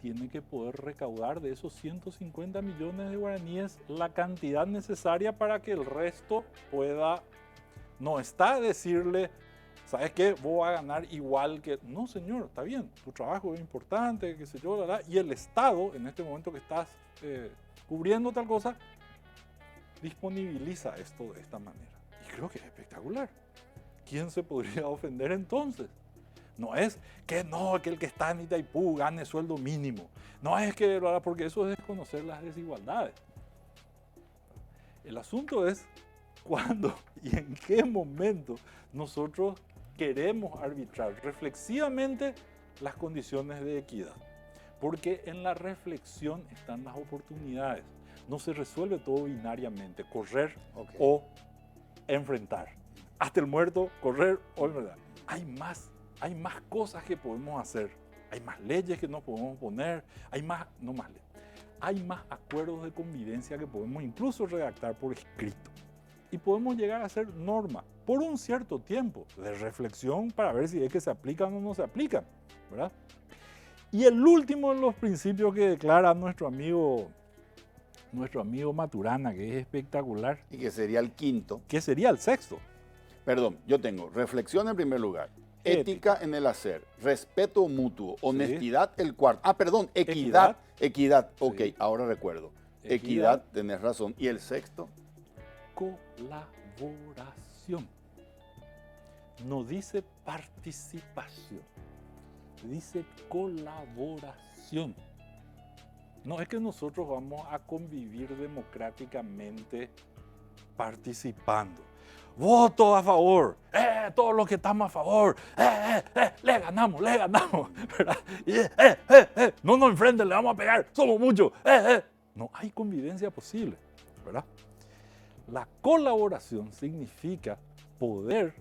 tiene que poder recaudar de esos 150 millones de guaraníes la cantidad necesaria para que el resto pueda... No está decirle... ¿Sabes qué? Vos vas a ganar igual que... No, señor, está bien, tu trabajo es importante, qué sé yo, ¿verdad? Y el Estado, en este momento que estás cubriendo tal cosa, disponibiliza esto de esta manera. Y creo que es espectacular. ¿Quién se podría ofender entonces? No es que no, que el que está en Itaipú gane sueldo mínimo. No es que... Porque eso es desconocer las desigualdades. El asunto es cuándo y en qué momento nosotros queremos arbitrar reflexivamente las condiciones de equidad. Porque en la reflexión están las oportunidades. No se resuelve todo binariamente, correr o enfrentar. Hasta el muerto, correr o enfrentar. Hay más cosas que podemos hacer. Hay más leyes que nos podemos poner. Hay más acuerdos de convivencia que podemos incluso redactar por escrito. Y podemos llegar a hacer norma por un cierto tiempo de reflexión para ver si es que se aplican o no se aplican, ¿verdad? Y el último de los principios que declara nuestro amigo Maturana, que es espectacular. Y que sería el quinto. Que sería el sexto. Perdón, yo tengo reflexión en primer lugar, ética en el hacer, respeto mutuo, honestidad el cuarto. Ah, perdón, equidad. Ok, sí. Ahora recuerdo. Equidad, tenés razón. ¿Y el sexto? Colaboración. No dice participación, dice colaboración. No es que nosotros vamos a convivir democráticamente participando. Voto a favor, todos los que estamos a favor, le ganamos, ¿verdad? No nos enfrenten, le vamos a pegar, somos muchos, No hay convivencia posible, ¿verdad? La colaboración significa poder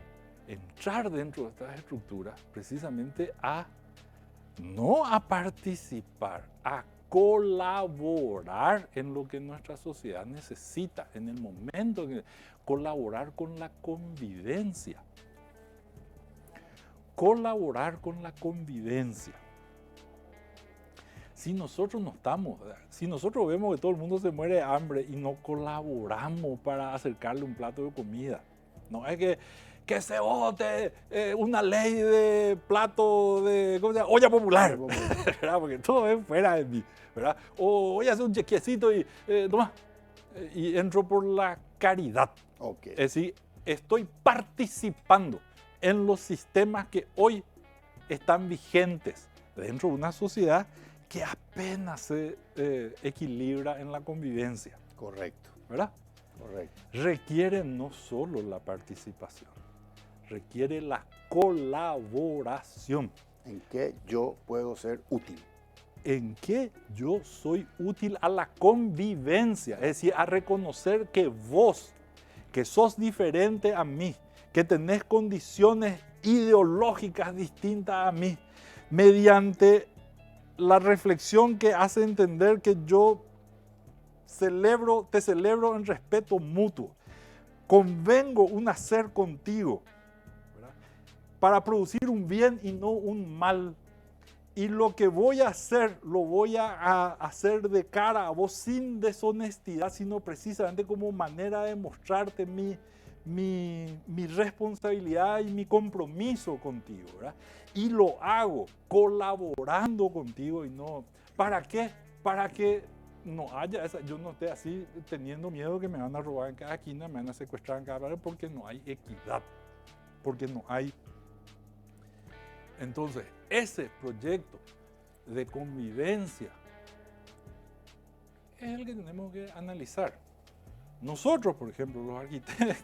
entrar dentro de estas estructuras precisamente a no a participar, a colaborar en lo que nuestra sociedad necesita, en el momento, colaborar con la convivencia. Colaborar con la convivencia. Si nosotros no estamos, si nosotros vemos que todo el mundo se muere de hambre y no colaboramos para acercarle un plato de comida, no es que se vote una ley de plato de, ¿cómo se llama? Olla popular, ¿verdad? Porque todo es fuera de mí, ¿verdad? O voy a hacer un chequecito y toma, y entro por la caridad. Okay. Es decir, estoy participando en los sistemas que hoy están vigentes dentro de una sociedad que apenas se equilibra en la convivencia. Correcto. ¿Verdad? Correcto. Requiere no solo la participación, requiere la colaboración. ¿En qué yo puedo ser útil? En qué yo soy útil a la convivencia, es decir, a reconocer que vos, que sos diferente a mí, que tenés condiciones ideológicas distintas a mí, mediante la reflexión que hace entender que yo te celebro en respeto mutuo, convengo un hacer contigo, ¿verdad? Para producir un bien y no un mal. Y lo que voy a hacer, lo voy a hacer de cara a vos sin deshonestidad, sino precisamente como manera de mostrarte mi responsabilidad y mi compromiso contigo, ¿verdad? Y lo hago colaborando contigo y no... ¿Para qué? Para que no haya esa... Yo no esté así teniendo miedo que me van a robar en cada esquina, me van a secuestrar en cada barrio, porque no hay equidad, porque no hay... Entonces, ese proyecto de convivencia es el que tenemos que analizar. Nosotros, por ejemplo, los arquitectos,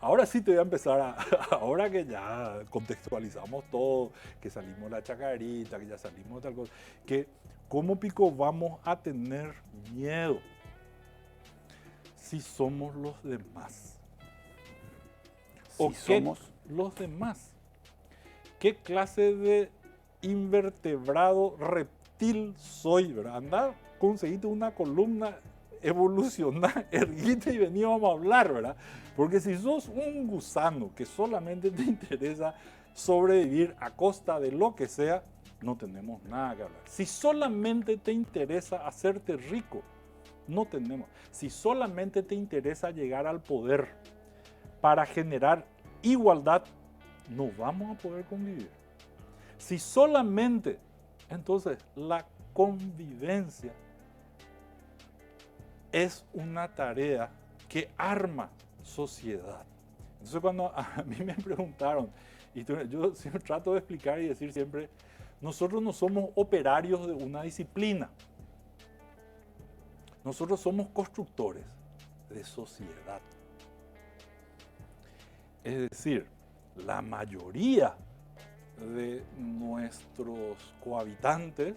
ahora sí te voy a empezar ahora que ya contextualizamos todo, que salimos de la chacarita, que ya salimos de tal cosa, que ¿cómo pico vamos a tener miedo si somos los demás? ¿O Si qué somos los demás? ¿Qué clase de invertebrado reptil soy? ¿Verdad? Andá, conseguiste una columna, evolucionar, erguite y vení, vamos a hablar, ¿verdad? Porque si sos un gusano que solamente te interesa sobrevivir a costa de lo que sea, no tenemos nada que hablar. Si solamente te interesa hacerte rico, no tenemos. Si solamente te interesa llegar al poder para generar igualdad, no vamos a poder convivir. Si solamente, entonces, la convivencia es una tarea que arma sociedad. Entonces, cuando a mí me preguntaron, y yo siempre trato de explicar y decir siempre, nosotros no somos operarios de una disciplina. Nosotros somos constructores de sociedad. Es decir, la mayoría de nuestros cohabitantes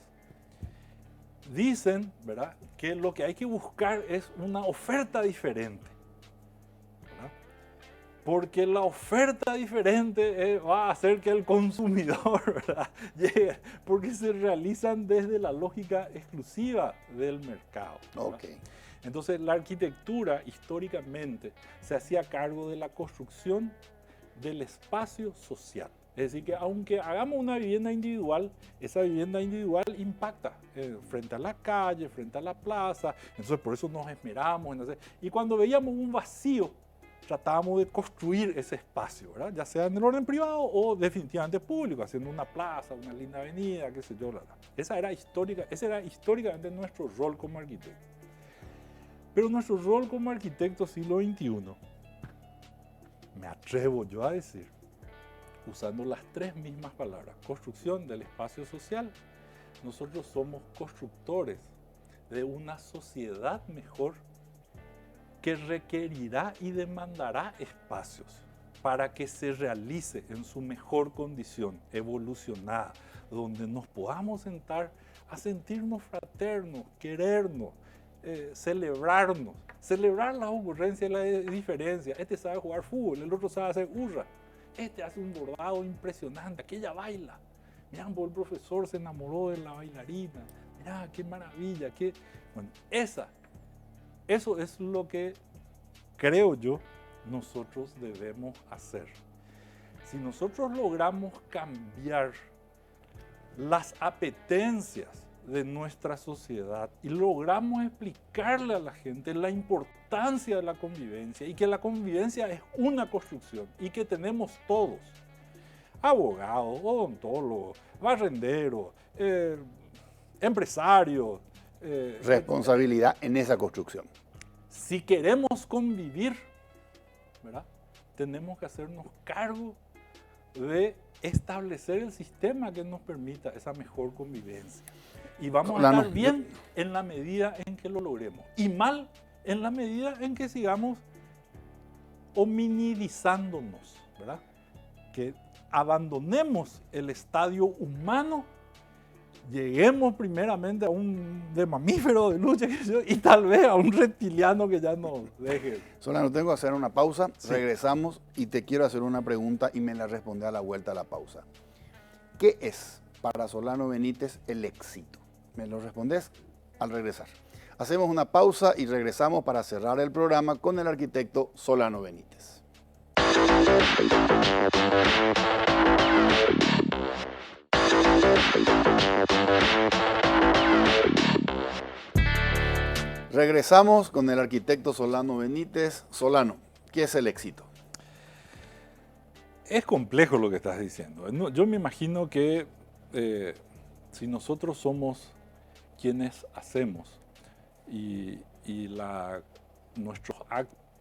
dicen, ¿verdad?, que lo que hay que buscar es una oferta diferente, ¿verdad? Porque la oferta diferente va a hacer que el consumidor, ¿verdad?, llegue, porque se realizan desde la lógica exclusiva del mercado, ¿verdad? Okay. Entonces, la arquitectura históricamente se hacía cargo de la construcción del espacio social. Es decir, que aunque hagamos una vivienda individual, esa vivienda individual impacta frente a la calle, frente a la plaza. Entonces, por eso nos esmeramos en hacer. Y cuando veíamos un vacío, tratábamos de construir ese espacio, ¿verdad? Ya sea en el orden privado o definitivamente público, haciendo una plaza, una linda avenida, qué sé yo. Ese era históricamente nuestro rol como arquitecto. Pero nuestro rol como arquitecto siglo XXI, me atrevo yo a decir, usando las tres mismas palabras, construcción del espacio social, nosotros somos constructores de una sociedad mejor que requerirá y demandará espacios para que se realice en su mejor condición, evolucionada, donde nos podamos sentar a sentirnos fraternos, querernos, celebrarnos, celebrar la ocurrencia y la diferencia. Este sabe jugar fútbol, el otro sabe hacer hurra, este hace un bordado impresionante, aquella baila, mirá, el profesor se enamoró de la bailarina, mirá, qué maravilla, qué... Bueno, eso es lo que creo yo nosotros debemos hacer. Si nosotros logramos cambiar las apetencias de nuestra sociedad y logramos explicarle a la gente la importancia de la convivencia y que la convivencia es una construcción y que tenemos todos, abogados, odontólogos, barrenderos, empresarios. Responsabilidad en esa construcción. Si queremos convivir, ¿verdad?, tenemos que hacernos cargo de establecer el sistema que nos permita esa mejor convivencia. Y vamos a estar bien en la medida en que lo logremos. Y mal en la medida en que sigamos hominidizándonos, ¿verdad? Que abandonemos el estadio humano, lleguemos primeramente a un de mamífero de lucha y tal vez a un reptiliano que ya nos deje. Solano, tengo que hacer una pausa, sí. Regresamos y te quiero hacer una pregunta y me la responde a la vuelta a la pausa. ¿Qué es para Solano Benítez el éxito? Me lo respondes al regresar. Hacemos una pausa y regresamos para cerrar el programa con el arquitecto Solano Benítez. Regresamos con el arquitecto Solano Benítez. Solano, ¿qué es el éxito? Es complejo lo que estás diciendo. Yo me imagino que si nosotros somos quienes hacemos y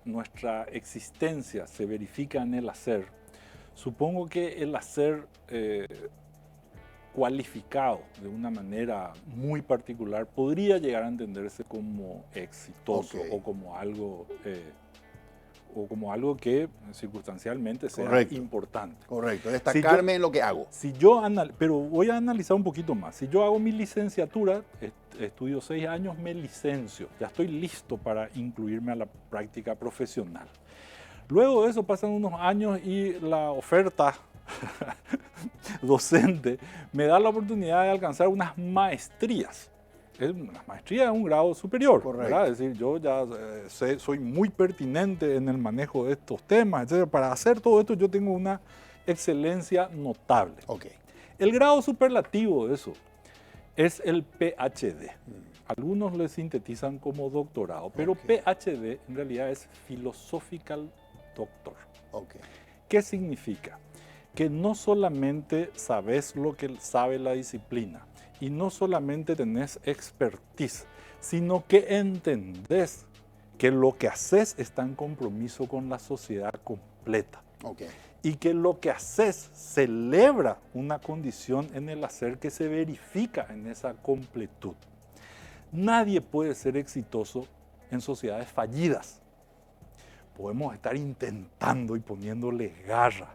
nuestra existencia se verifica en el hacer, supongo que el hacer cualificado de una manera muy particular podría llegar a entenderse como exitoso, okay, o como algo que circunstancialmente sea, correcto, importante. Correcto, destacarme en lo que hago. Pero voy a analizar un poquito más. Si yo hago mi licenciatura, estudio 6 años, me licencio, ya estoy listo para incluirme a la práctica profesional. Luego de eso pasan unos años y la oferta docente me da la oportunidad de alcanzar unas maestrías. Una maestría es un grado superior, ¿verdad? Es decir, yo ya soy muy pertinente en el manejo de estos temas, etc. Para hacer todo esto yo tengo una excelencia notable. Okay. El grado superlativo de eso es el PhD. Algunos le sintetizan como doctorado, pero okay, PhD en realidad es Philosophical Doctor. Okay. ¿Qué significa? Que no solamente sabes lo que sabe la disciplina y no solamente tenés expertise, sino que entendés que lo que haces está en compromiso con la sociedad completa. Okay. Y que lo que haces celebra una condición en el hacer que se verifica en esa completud. Nadie puede ser exitoso en sociedades fallidas. Podemos estar intentando y poniéndole garra,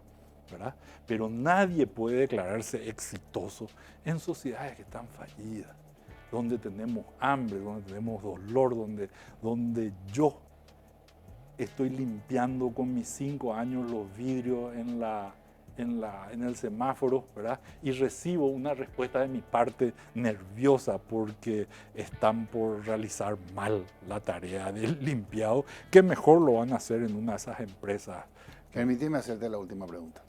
¿verdad? Pero nadie puede declararse exitoso en sociedades que están fallidas, donde tenemos hambre, donde tenemos dolor, donde yo estoy limpiando con mis 5 años los vidrios en el semáforo, ¿verdad? Y recibo una respuesta de mi parte nerviosa porque están por realizar mal la tarea del limpiado, que mejor lo van a hacer en una de esas empresas. Permíteme hacerte la última pregunta.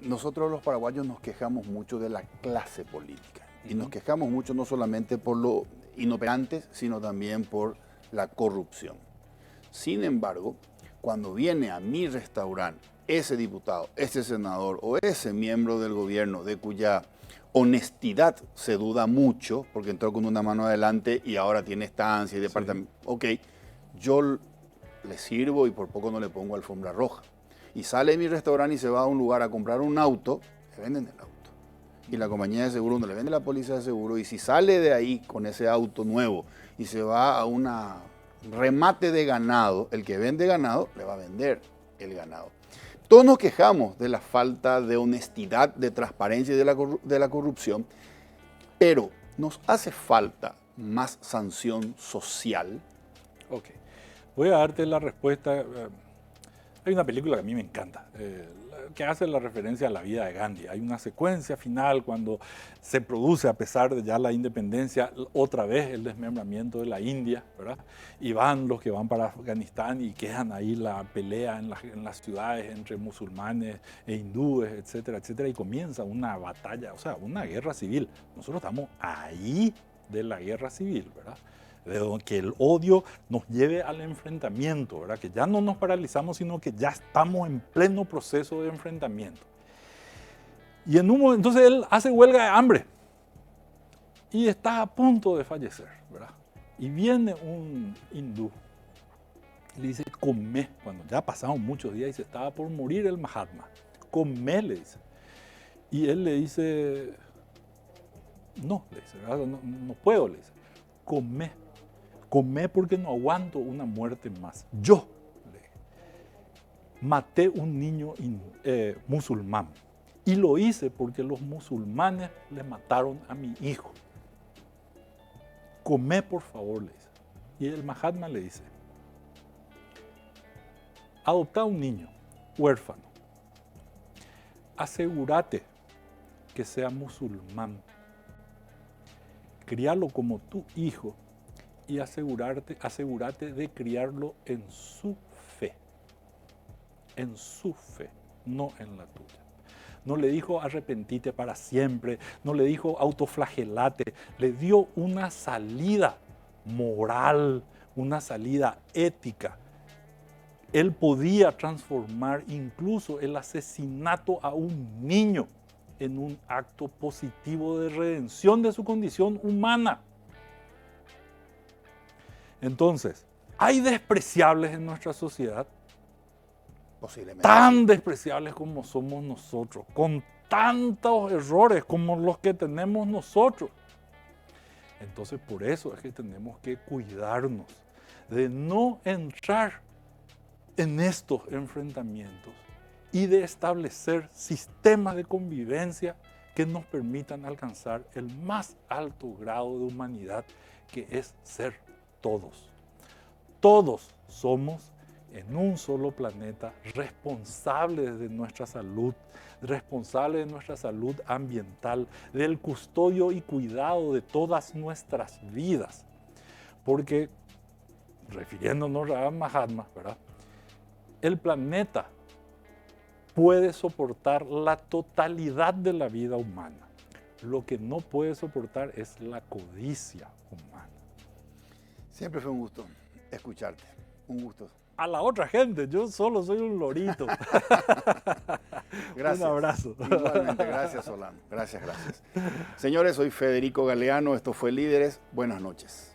Nosotros los paraguayos nos quejamos mucho de la clase política y nos quejamos mucho no solamente por lo inoperantes, sino también por la corrupción. Sin embargo, cuando viene a mi restaurante ese diputado, ese senador o ese miembro del gobierno de cuya honestidad se duda mucho, porque entró con una mano adelante y ahora tiene estancia y departamento, sí, ok, yo le sirvo y por poco no le pongo alfombra roja. Y sale de mi restaurante y se va a un lugar a comprar un auto, le venden el auto. Y la compañía de seguro no le vende la póliza de seguro. Y si sale de ahí con ese auto nuevo y se va a un remate de ganado, el que vende ganado le va a vender el ganado. Todos nos quejamos de la falta de honestidad, de transparencia y de la corrupción, pero nos hace falta más sanción social. Ok, voy a darte la respuesta. Hay una película que a mí me encanta, que hace la referencia a la vida de Gandhi. Hay una secuencia final cuando se produce, a pesar de ya la independencia, otra vez el desmembramiento de la India, ¿verdad? Y van los que van para Afganistán y quedan ahí la pelea en las ciudades entre musulmanes e hindúes, etcétera, etcétera, y comienza una batalla, o sea, una guerra civil. Nosotros estamos ahí de la guerra civil, ¿verdad? De que el odio nos lleve al enfrentamiento, ¿verdad? Que ya no nos paralizamos, sino que ya estamos en pleno proceso de enfrentamiento. Y en un momento, entonces él hace huelga de hambre y está a punto de fallecer, ¿verdad? Y viene un hindú y le dice, come, cuando ya pasaron muchos días y se estaba por morir el Mahatma, come, le dice. Y él le dice, no, le dice, ¿verdad? No puedo, le dice, come. Comé porque no aguanto una muerte más. Yo maté un niño musulmán y lo hice porque los musulmanes le mataron a mi hijo. Comé, por favor, le dice. Y el Mahatma le dice, adopta un niño huérfano, asegúrate que sea musulmán, críalo como tu hijo y asegúrate de criarlo en su fe, no en la tuya. No le dijo arrepentite para siempre, no le dijo autoflagelate, le dio una salida moral, una salida ética. Él podía transformar incluso el asesinato a un niño en un acto positivo de redención de su condición humana. Entonces, hay despreciables en nuestra sociedad, Posiblemente. tan despreciables como somos nosotros, con tantos errores como los que tenemos nosotros. Entonces, por eso es que tenemos que cuidarnos de no entrar en estos enfrentamientos y de establecer sistemas de convivencia que nos permitan alcanzar el más alto grado de humanidad, que es ser todos. Todos somos en un solo planeta responsables de nuestra salud, responsables de nuestra salud ambiental, del custodio y cuidado de todas nuestras vidas. Porque, refiriéndonos a Mahatma, ¿verdad? El planeta puede soportar la totalidad de la vida humana. Lo que no puede soportar es la codicia humana. Siempre fue un gusto escucharte. Un gusto. A la otra gente, yo solo soy un lorito. Gracias. Un abrazo. Igualmente, gracias Solano. Gracias. Señores, soy Federico Galeano, esto fue Líderes. Buenas noches.